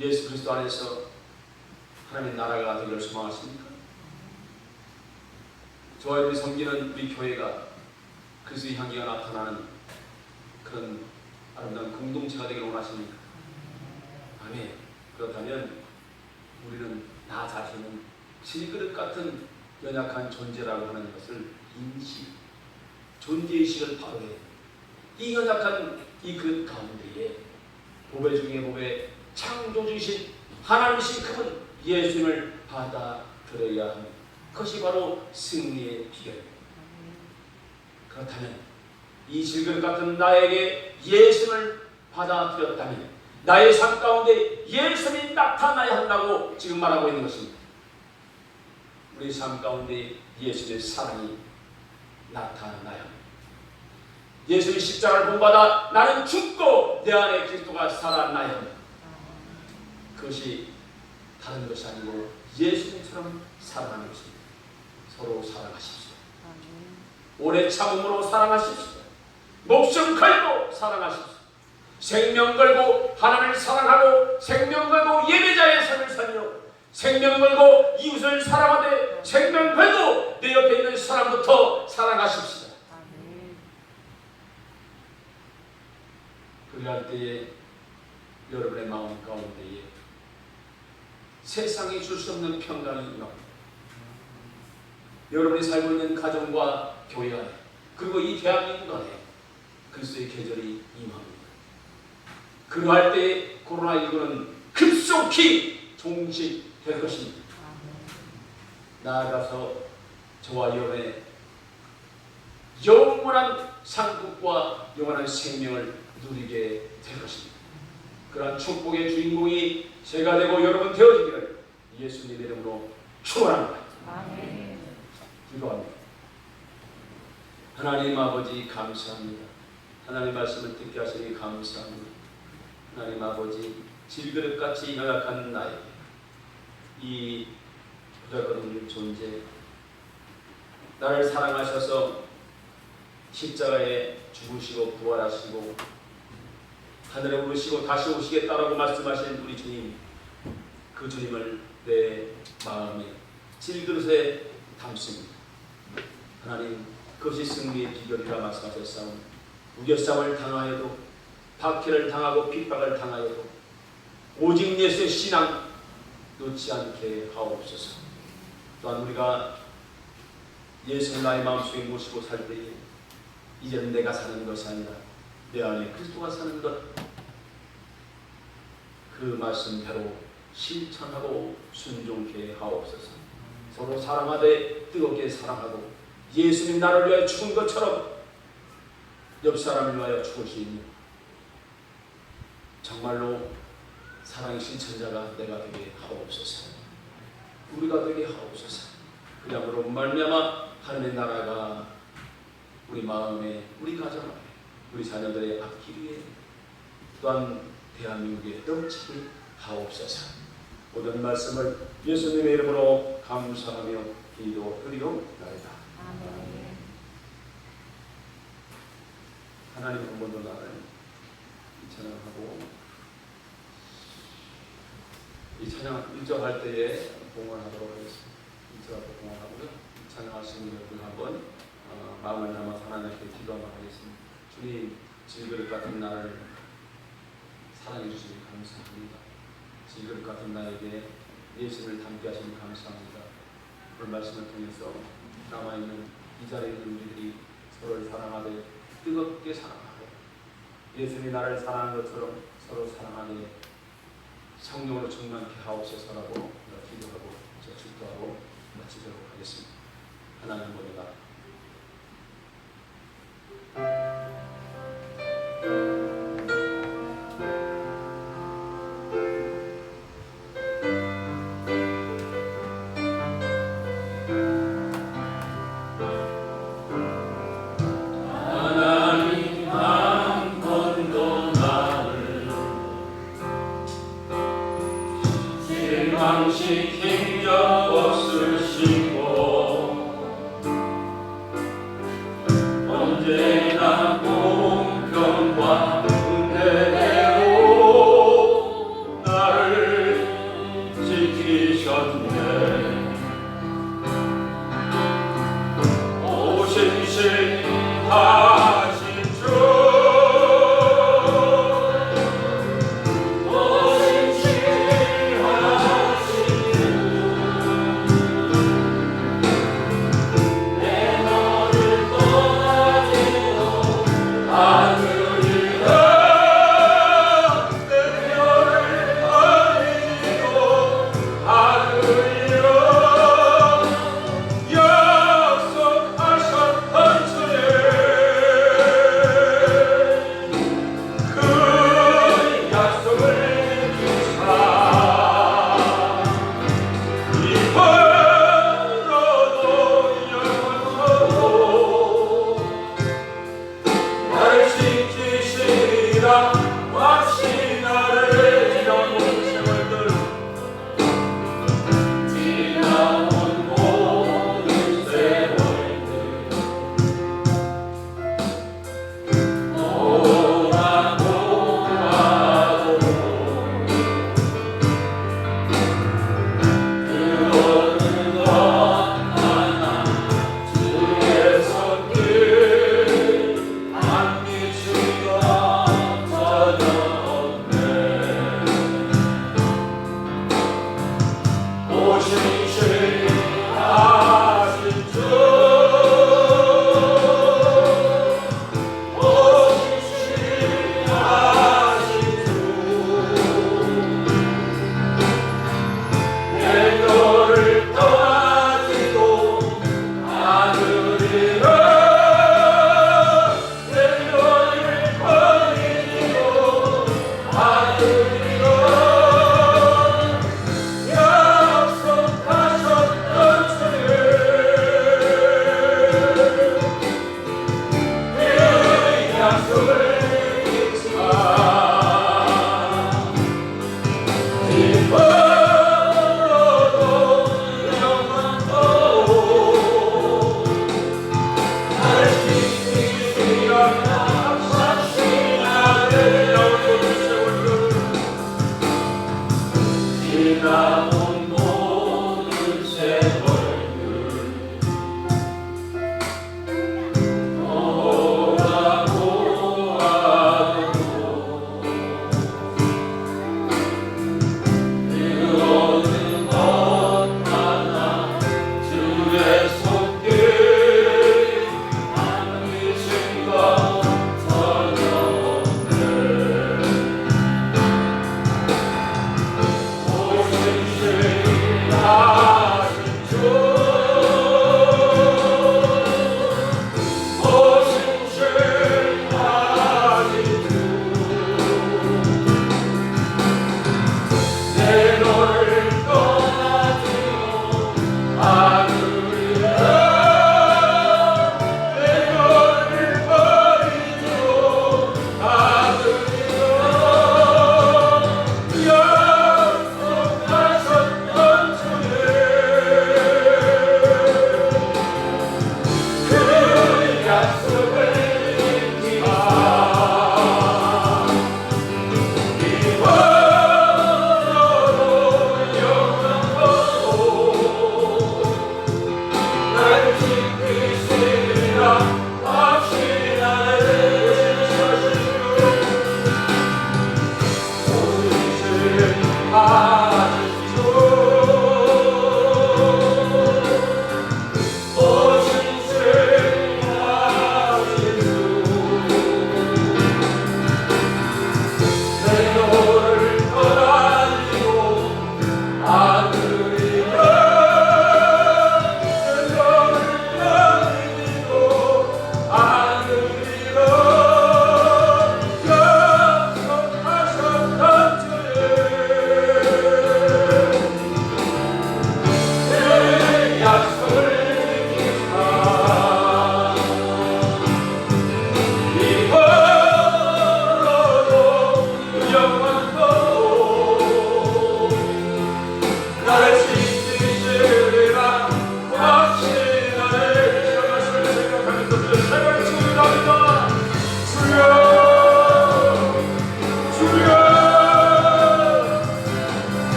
예수 그리스도 안에서 하나님의 나라가 되기를 소망하십니까? 저와 여러분이 섬기는 우리 교회가 그리스도의 향기가 나타나는 그런 아름다운 공동체가 되기를 원하십니까? 아멘. 그렇다면 우리는 나 자신은 질그릇 같은 연약한 존재라고 하는 것을 인식, 존재의식을 바로 해야 됩니다. 이 연약한 이 그릇 가운데에 보배 중에 보배 창조주신 하나님이신 그분 예수님을 받아들여야 합니다. 그것이 바로 승리의 비결입니다. 그렇다면 이 질그릇 같은 나에게 예수님을 받아들였다면 나의 삶 가운데 예수님이 나타나야 한다고 지금 말하고 있는 것입니다. 우리 삶 가운데 예수님의 사랑이 나타나야 합니다. 예수의 십자가를 본받아 나는 죽고 내 안에 그리스도가 살아나야 합니다. 그것이 다른 것이 아니고 예수님처럼 사랑하는 것입니다. 서로 사랑하십시오. 오래 참음으로 사랑하십시오. 목숨 걸고 사랑하십시오. 생명 걸고 하나님을 사랑하고 생명 걸고 예배자의 삶을 살며 생명 걸고 이웃을 사랑하되 생명 걸고 내 옆에 있는 사람부터 사랑하십시다. 그리할 때에 여러분의 마음 가운데에 세상이 줄 수 없는 평강이 임합니다. 여러분이 살고 있는 가정과 교회 안에 그리고 이 대한민국 안에 그리스도의 계절이 임합니다. 그러할 때에 코로나19는 급속히 종식될 것입니다. 나아가서 저와 여러분의 영원한 상급과 영원한 생명을 누리게 될 것입니다. 그러한 축복의 주인공이 제가 되고 여러분 되어지기를 예수님 이름으로 축원합니다. 아멘. 기도합니다. 하나님 아버지 감사합니다. 하나님 말씀을 듣게 하시니 감사합니다. 하나님 아버지 질그릇같이 연약한 나에게 이 보잘것없는 존재 나를 사랑하셔서 십자가에 죽으시고 부활하시고 하늘에 오르시고 다시 오시겠다라고 말씀하신 우리 주님, 그 주님을 내 마음에 질그릇에 담습니다. 하나님, 그것이 승리의 비결이라 말씀하셨사오니 우겨싸움을 당하여도 박해를 당하고 핍박을 당하여도 오직 예수의 신앙 놓지 않게 하옵소서. 또한 우리가 예수를 나의 마음속에 모시고 살 때에 이제는 내가 사는 것이 아니라 내 안에 그리스도가 사는 것, 그 말씀대로 실천하고 순종케 하옵소서. 서로 사랑하되 뜨겁게 사랑하고 예수님 나를 위하여 죽은 것처럼 옆 사람을 위하여 죽을 수 있는 정말로 사랑의 실천자가 내가 되게 하옵소서. 우리가 되게 하옵소서. 그야말로 말미암아 하나님의 나라가 우리 마음에, 우리 가정에, 우리 자녀들의 앞길 위에, 또한 대한민국에 넘치게 하옵소서. 모든 말씀을 예수님의 이름으로 감사하며 기도드리옵나이다. 아멘. 하나님 한 번 더 나를 찬양하고, 이 찬양 1절 할 때에 봉헌하도록 하겠습니다. 1절 앞에 봉헌하고요. 찬양하시는 여러분 한번 마음을 담아 하나님께 기도하도록 하겠습니다. 주님, 질그릇 같은 나를 사랑해 주시니 감사합니다. 질그릇 같은 나에게 예수를 담게 하시니 감사합니다. 오늘 말씀을 통해서 남아있는 이 자리에 있는 우리들이 서로를 사랑하되 뜨겁게 사랑하고 예수님이 나를 사랑하는 것처럼 서로 사랑하되 성령으로 충만케 하옵소서라고 기도하고 축도하고 마치도록 하겠습니다. 하나님 모두가 실망시킨 적 없으시고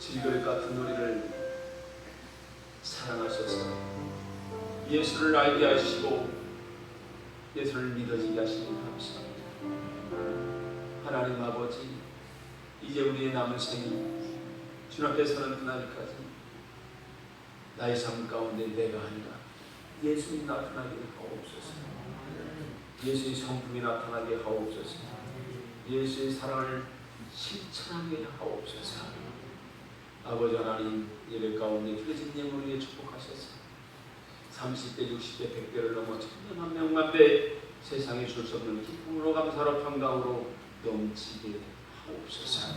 질그릇 같은 우리를 사랑하셔서 예수를 알게 하시고 예수를 믿어지게 하시니 감사합니다. 하나님 아버지, 이제 우리의 남은 생이 주님 앞에 서는 그날까지 나의 삶 가운데 내가 아니라 예수님이 나타나게 하옵소서. 예수의 성품이 나타나게 하옵소서. 예수의 사랑을 실천하게 하옵소서. 아버지 하나님, 예배 가운데 흐려진 예물을 위해 축복하셔서 30대, 60대, 100대를 넘어 천년 한 명만 배 세상에 줄 수 없는 기쁨으로 감사로 평강으로 넘치게 하옵소서.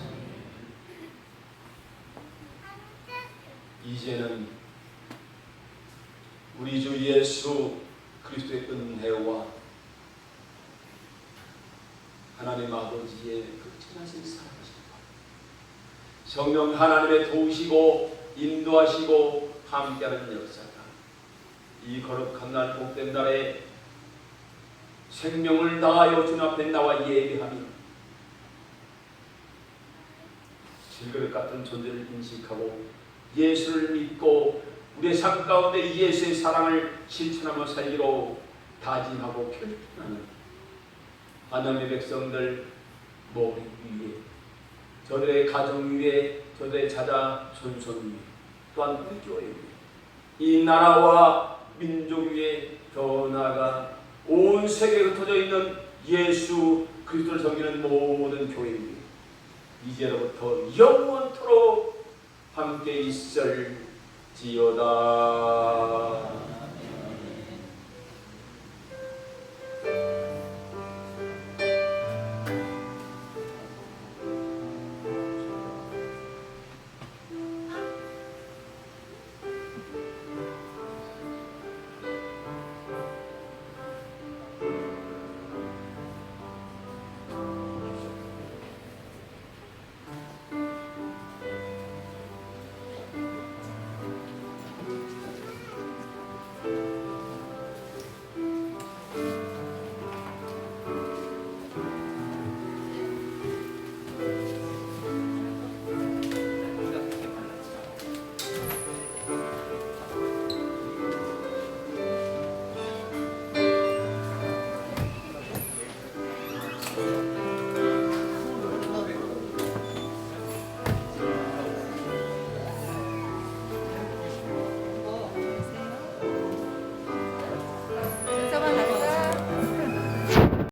이제는 우리 주 예수 그리스도의 은혜와 하나님 아버지의 극진하신 사랑하심과 성령 하나님의 도우시고 인도하시고 함께하는 역사가 이 거룩한 날 복된 날에 생명을 다하여 주님 앞에 나와 예배하며 질그릇 같은 존재를 인식하고 예수를 믿고 우리의 삶 가운데 예수의 사랑을 실천하며 살기로 다짐하고 결단하는 하나님의 백성들 모두 위에, 저들의 가정 위에, 저들의 자자 손손 위에, 또한 우리 교회 위에, 이 나라와 민족 위에, 더 나아가 온 세계에 흩어져 있는 예수 그리스도를 섬기는 모든 교회 위에 이제로부터 영원토록 함께 있을지어다.